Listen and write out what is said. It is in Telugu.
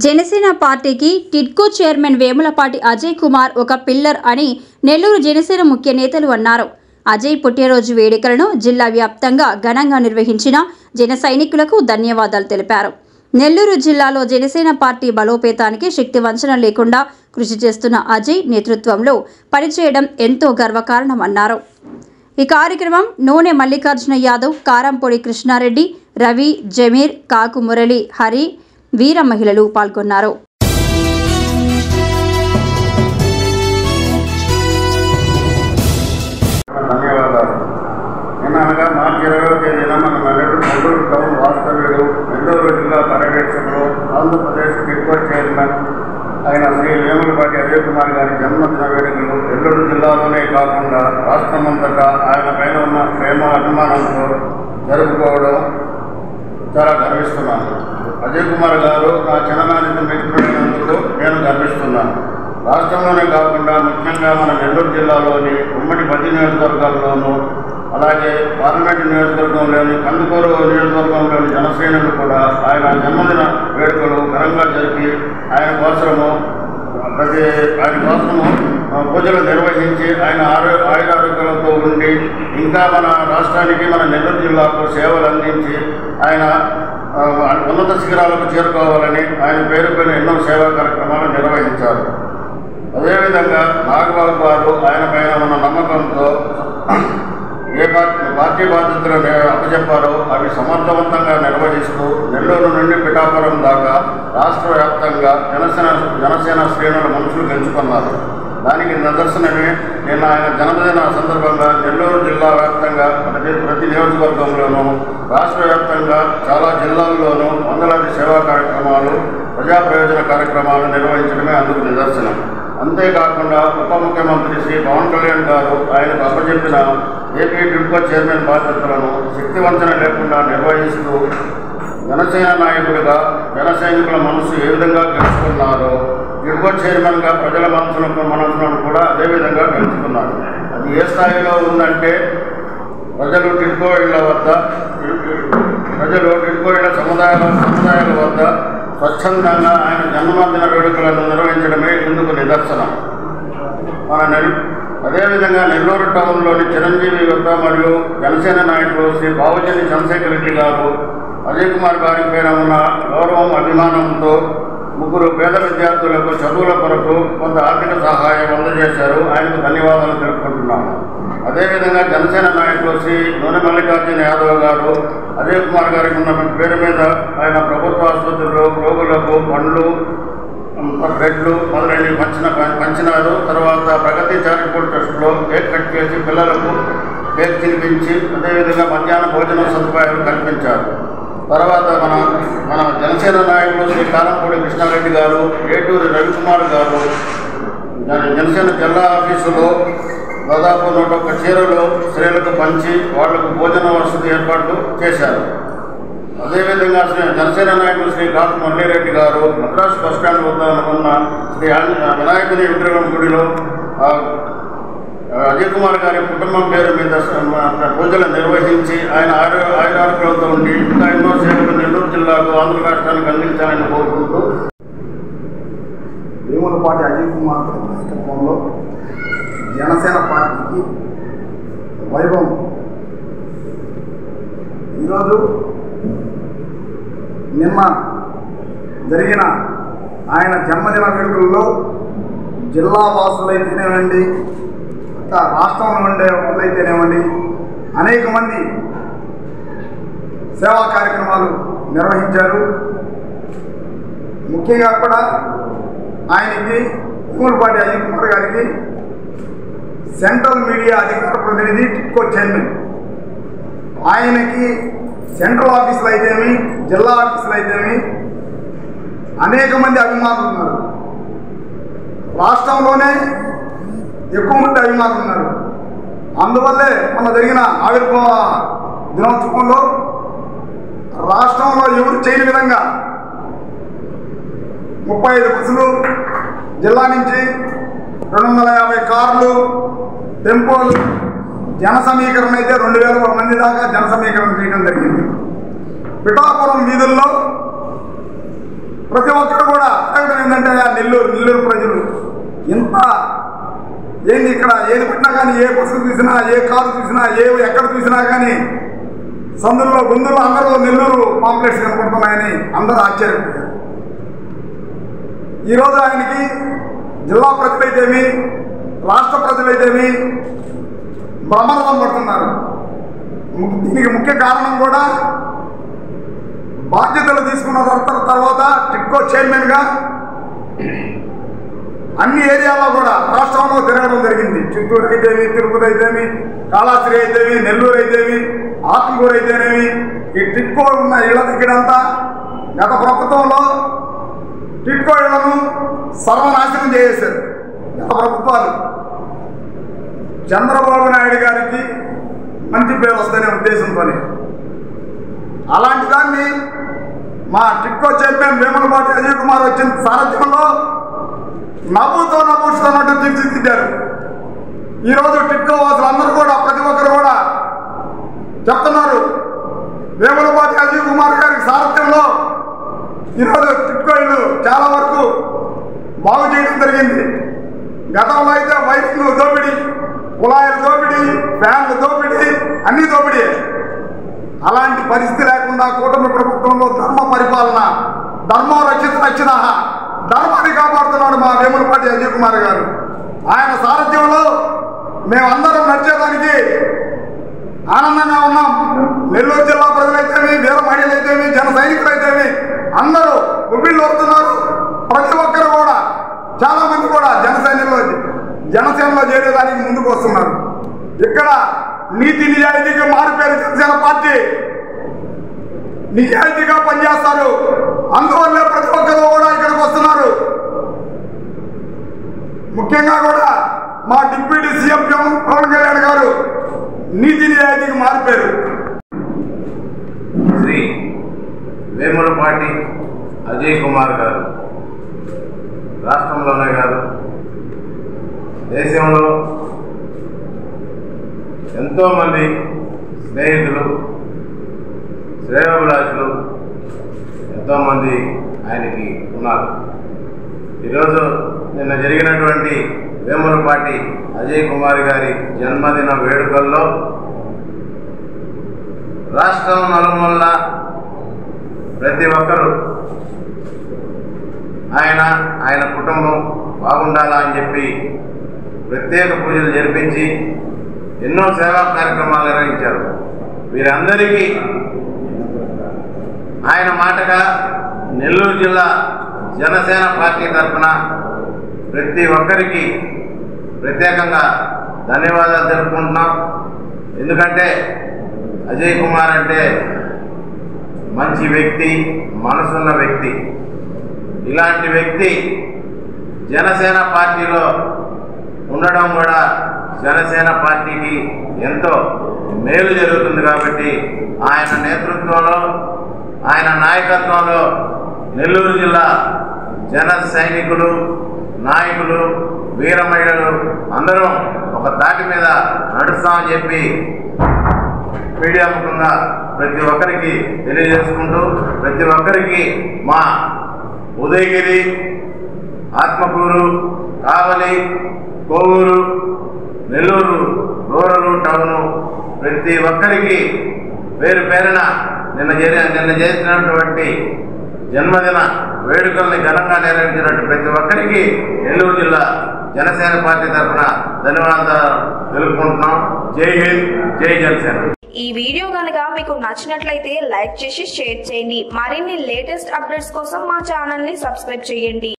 జనసేన పార్టీకి టిడ్కో చైర్మన్ వేములపాటి అజయ్ కుమార్ ఒక పిల్లర్ అని నెల్లూరు జనసేన ముఖ్య నేతలు అన్నారు. అజయ్ పుట్టినరోజు వేడుకలను జిల్లా వ్యాప్తంగా ఘనంగా నిర్వహించిన జన సైనికులకు ధన్యవాదాలు తెలిపారు. నెల్లూరు జిల్లాలో జనసేన పార్టీ బలోపేతానికి శక్తి వంచన లేకుండా కృషి చేస్తున్న అజయ్ నేతృత్వంలో పనిచేయడం ఎంతో గర్వకారణమన్నారు. ఈ కార్యక్రమం నూనె మల్లికార్జున యాదవ్, కారంపొడి కృష్ణారెడ్డి, రవి, జమీర్, కాకు మురళి, హరి, వీర మహిళలు పాల్గొన్నారు. ధన్యవాదాలు. నిన్ననగా మార్చి 20వ తేదీన మన నెల్లూరు టౌన్ వాస్తవ్యుడు, నెల్లూరు జిల్లా పర్యవేక్షకులు, ఆంధ్రప్రదేశ్ టిడ్కో చైర్మన్ అయిన శ్రీ వేములపాటి అజయ్ కుమార్ గారి జన్మదిన వేడుకలు నెల్లూరు జిల్లాలోనే కాకుండా రాష్ట్రమంతటా ఆయన పైన ఉన్న ప్రేమ అభిమానంతో జరుపుకోవడం చాలా గర్విస్తున్నాను. అజయ్ కుమార్ గారు నా చిన్ననాటి మిత్రుడైనందుకు నేను గర్విస్తున్నాను. రాష్ట్రంలోనే కాకుండా ముఖ్యంగా మన నెల్లూరు జిల్లాలోని ఉమ్మడి 10 నియోజకవర్గాల్లోనూ, అలాగే పార్లమెంటు నియోజకవర్గంలోని కందుకూరు నియోజకవర్గంలోని జనసేనలు కూడా ఆయన జన్మదిన వేడుకలు ఘనంగా జరిపి ఆయన కోసము పూజలు నిర్వహించి ఆయన ఆయురారోగ్యాలతో ఉండి ఇంకా మన రాష్ట్రానికి, మన నెల్లూరు జిల్లాకు సేవలు అందించి ఆయన ఉన్నత శిఖరాలకు చేరుకోవాలని ఆయన పేరుపైన ఎన్నో సేవా కార్యక్రమాలు నిర్వహించారు. అదేవిధంగా నాగబాబు గారు ఆయన పైన ఉన్న నమ్మకంతో ఏ పార్టీ బాధ్యతలు అప్పచెప్పారో అవి సమర్థవంతంగా నిర్వహిస్తూ నెల్లూరు నుండి పిఠాపురం దాకా రాష్ట్ర వ్యాప్తంగా జనసేన శ్రేణుల మనుషులు గెలుచుకున్నారు. దానికి నిదర్శనమే నిన్న ఆయన జన్మదిన సందర్భంగా నెల్లూరు జిల్లా వ్యాప్తంగా ప్రతి నియోజకవర్గంలోనూ, రాష్ట్ర వ్యాప్తంగా చాలా జిల్లాల్లోనూ వందలాది సేవా కార్యక్రమాలు, ప్రజా ప్రయోజన కార్యక్రమాలు నిర్వహించడమే అందుకు నిదర్శనం. అంతేకాకుండా ఉప ముఖ్యమంత్రి శ్రీ పవన్ కళ్యాణ్ గారు ఆయనకు అప్పచెప్పిన ఏపీ టిడ్కో చైర్మన్ బాధ్యతలను శక్తివంచన లేకుండా నిర్వహిస్తూ జనసేన నాయకుడిగా జన సైనికుల మనసు ఏ విధంగా గెలుచుకున్నారో టిడ్కో చైర్మన్గా ప్రజల మనసులను కూడా అదేవిధంగా గెలుచుకున్నారు. అది ఏ స్థాయిలో ఉందంటే ప్రజలు టిడ్కో ఇళ్ల సముదాయాల వద్ద స్వచ్ఛందంగా ఆయన జన్మదిన వేడుకలను నిర్వహించడమే ఇందుకు నిదర్శనం. అదేవిధంగా నెల్లూరు టౌన్లోని చిరంజీవి వద్ద మరియు జనసేన నాయకులు శ్రీ బావుజని చంద్రశేఖర్ రెడ్డి గారు అజయ్ కుమార్ గారి పైన ఉన్న గౌరవం, అభిమానంతో 3 పేద విద్యార్థులకు చదువుల కొరకు కొంత ఆర్థిక సహాయం అందజేశారు. ఆయనకు ధన్యవాదాలు తెలుపుకుంటున్నాము. అదేవిధంగా జనసేన నాయకులు శ్రీ నూనె మల్లికార్జున యాదవ్ గారు అజయ్ కుమార్ గారికి ఉన్న పేరు మీద ఆయన ప్రభుత్వ ఆసుపత్రుల్లో రోగులకు పండ్లు, బ్రెడ్లు మొదలైనవి పంచినారు. తర్వాత ప్రగతి చారిటబుల్ ట్రస్ట్లో కేక్ కట్ చేసి పిల్లలకు కేక్ తినిపించి అదేవిధంగా మధ్యాహ్న భోజన సదుపాయాలు కల్పించారు. తర్వాత మన జనసేన నాయకులు శ్రీ కారంపొడి కృష్ణారెడ్డి గారు, ఏటూరి రవికుమార్ గారు జనసేన జిల్లా ఆఫీసులో దాదాపు 101 చీరలు స్త్రీలకు పంచి వాళ్లకు భోజన వసతి ఏర్పాట్లు చేశారు. అదేవిధంగా జనసేన నాయకులు శ్రీ కాకు మురళిరెడ్డి గారు మద్రాసు బస్టాండ్ వద్ద ఉన్న శ్రీ వినాయకుని విగ్రహం గుడిలో అజయ్ కుమార్ గారి కుటుంబం పేరు మీద పూజలు నిర్వహించి ఆయన ఆయురారోగ్యాలతో ఉండి ఇంకా ఎన్నో సేవలు నెల్లూరు జిల్లాకు, ఆంధ్ర రాష్ట్రానికి అందించాలని కోరుకుంటూ వేములపాటి అజయ్ కుమార్ నాయకత్వంలో జనసేన పార్టీకి వైభవం. ఈరోజు నిన్న జరిగిన ఆయన జన్మదిన వేడుకల్లో జిల్లా వాసులైతేనేవ్వండి, రాష్ట్రంలో ఉండే వాళ్ళైతేనేవ్వండి, అనేక మంది సేవా కార్యక్రమాలు నిర్వహించారు. ముఖ్యంగా కూడా ఆయనకి వేములపాటి అజయ్ కుమార్ గారికి సెంట్రల్ మీడియా అధికార ప్రతినిధి టిడ్కో చైర్మన్, ఆయనకి సెంట్రల్ ఆఫీసులు అయితేమి, జిల్లా ఆఫీసులు అయితేమి అనేక మంది అభిమానులు ఉన్నారు. రాష్ట్రంలోనే ఎక్కువ మంది అభిమానులు ఉన్నారు. అందువల్లే మొన్న జరిగిన ఆవిర్భావ దినోత్సవంలో రాష్ట్రంలో ఎవరు చేయని విధంగా 35 బస్సులు, జిల్లా నుంచి 250 కార్లు, టెంపోలు, జన సమీకరణ అయితే 2000 మంది దాకా జన సమీకరణ చేయడం జరిగింది. పిఠాపురం వీధుల్లో ప్రతి ఒక్కరు కూడా అడగడం ఏంటంటే నెల్లూరు ప్రజలు ఇంత ఏంది ఇక్కడ ఏది పట్టినా కానీ, ఏ బస్సు చూసినా, ఏ కారు చూసినా, ఎక్కడ చూసినా కానీ సందుల్లో గుందుల్లో అందరూ నెల్లూరు కాంప్లెక్స్ కనపడుతున్నాయని అందరూ ఆశ్చర్యపోయారు. ఈరోజు ఆయనకి జిల్లా ప్రజలైతేమి, రాష్ట్ర ప్రజలైతేమి బ్రహ్మరథం పడుతున్నారు. దీనికి ముఖ్య కారణం కూడా బాధ్యతలు తీసుకున్న తర్వాత టిడ్కో చైర్మన్గా అన్ని ఏరియాలో కూడా రాష్ట్రంలో తిరగడం జరిగింది. చిత్తూరు అయితేమి, తిరుపతి అయితేమి, కాళహస్తి అయితేమి, నెల్లూరు అయితేమి, ఆత్మకూరు అయితేనేమి, ఈ టిడ్కో ఉన్న ఇళ్ల దగ్గరంతా గత ప్రభుత్వంలో టిడ్కో ఇళ్లను సర్వనాశనం చేసేశారు గత ప్రభుత్వాలు. చంద్రబాబు నాయుడు గారికి మంచి పేరు వస్తేనే ఉద్దేశంతోనే అలాంటి దాన్ని మా టిడ్కో చైర్మన్ వేములపాటి అజయ్ కుమార్ వచ్చిన సారథ్యంలో నవ్వుతున్నట్టు తీర్చిదిద్దారు. ఈరోజు టిడ్కో వాసులందరూ కూడా ప్రతి ఒక్కరు కూడా చెప్తున్నారు, వేములపాటి అజయ్ కుమార్ గారి సారథ్యంలో ఈరోజు టిడ్కో ఇల్లు చాలా వరకు బాగు చేయడం జరిగింది. గతంలో అయితే వైరింగ్ దోపిడీ, కుళాయిల దోపిడీ, ఫ్యాన్ల దోపిడీ, అన్ని దోపిడీ. అలాంటి పరిస్థితి లేకుండా కూటమి ప్రభుత్వంలో ధర్మ పరిపాలన, ధర్మం రక్షిత ధర్మాన్ని కాపాడుతున్నాడు మా వేములపాటి అజయ్ కుమార్ గారు. ఆయన సారథ్యంలో మేమందరం నడిచేదానికి ఆనందంగా ఉన్నాం. నెల్లూరు జిల్లా ప్రజలైతేమి, వీర మహిళలైతేమి, జన సైనికులైతేమి అందరూ ఉబ్బిళ్ళు అవుతున్నారు. ప్రతి ఒక్కరు కూడా చాలా మంది కూడా జనసేనలో చేరేదానికి ముందుకు వస్తున్నారు. ఇక్కడ నీతి నిజాయితీకి మారిపోయిన జనసేన పార్టీ నిజాయితీగా పనిచేస్తారు. అందువల్లే ప్రతి ఒక్కరు కూడా ఇక్కడికి వస్తున్నారు. ముఖ్యంగా కూడా మా డిప్యూటీ సీఎం పవన్ కళ్యాణ్ గారు నీతి నిజాయితీకి మారిపోయారు. శ్రీ వేములపాటి అజయ్ కుమార్ గారు రాష్ట్రంలోనే కాదు దేశంలో ఎంతోమంది స్నేహితులు, శ్రేయోభిలాషులు ఎంతోమంది ఆయనకి ఉన్నారు. ఈరోజు నిన్న జరిగినటువంటి వేములపాటి అజయ్ కుమార్ గారి జన్మదిన వేడుకల్లో రాష్ట్రం నలుమూలల ప్రతి ఒక్కరూ ఆయన కుటుంబం బాగుండాలా అని చెప్పి ప్రత్యేక పూజలు జరిపించి ఎన్నో సేవా కార్యక్రమాలు నిర్వహించారు. వీరందరికీ ఆయన మాటగా నెల్లూరు జిల్లా జనసేన పార్టీ తరఫున ప్రతి ఒక్కరికి ప్రత్యేకంగా ధన్యవాదాలు తెలుపుకుంటున్నాం. ఎందుకంటే అజయ్ కుమార్ అంటే మంచి వ్యక్తి, మనసున్న వ్యక్తి. ఇలాంటి వ్యక్తి జనసేన పార్టీలో ఉండడం కూడా జనసేన పార్టీకి ఎంతో మేలు జరుగుతుంది. కాబట్టి ఆయన నేతృత్వంలో, ఆయన నాయకత్వంలో నెల్లూరు జిల్లా జన సైనికులు, నాయకులు, వీర మహిళలు అందరం ఒక తాటి మీద నడుస్తామని చెప్పి మీడియా ముఖంగా ప్రతి ఒక్కరికి తెలియజేసుకుంటూ, ప్రతి ఒక్కరికి మా ఉదయగిరి, ఆత్మకూరు, కావలి, కోవూరు, నెల్లూరు రూరల్ టౌను ప్రతి ఒక్కరికి పేరు పేరున నిన్న చేసినటువంటి జన్మదిన వేడుకల్ని ఘనంగా నిర్వహించినట్టు ప్రతి ఒక్కరికి నెల్లూరు జిల్లా జనసేన పార్టీ తరఫున ధన్యవాదాలు తెలుపుకుంటున్నాం. జై హింద్, జై జనసేన. ఈ వీడియో గనుక మీకు నచ్చినట్లయితే లైక్ చేసి షేర్ చేయండి. మరిన్ని లేటెస్ట్ అప్డేట్స్ కోసం మా ఛానల్ ని సబ్స్క్రైబ్ చేయండి.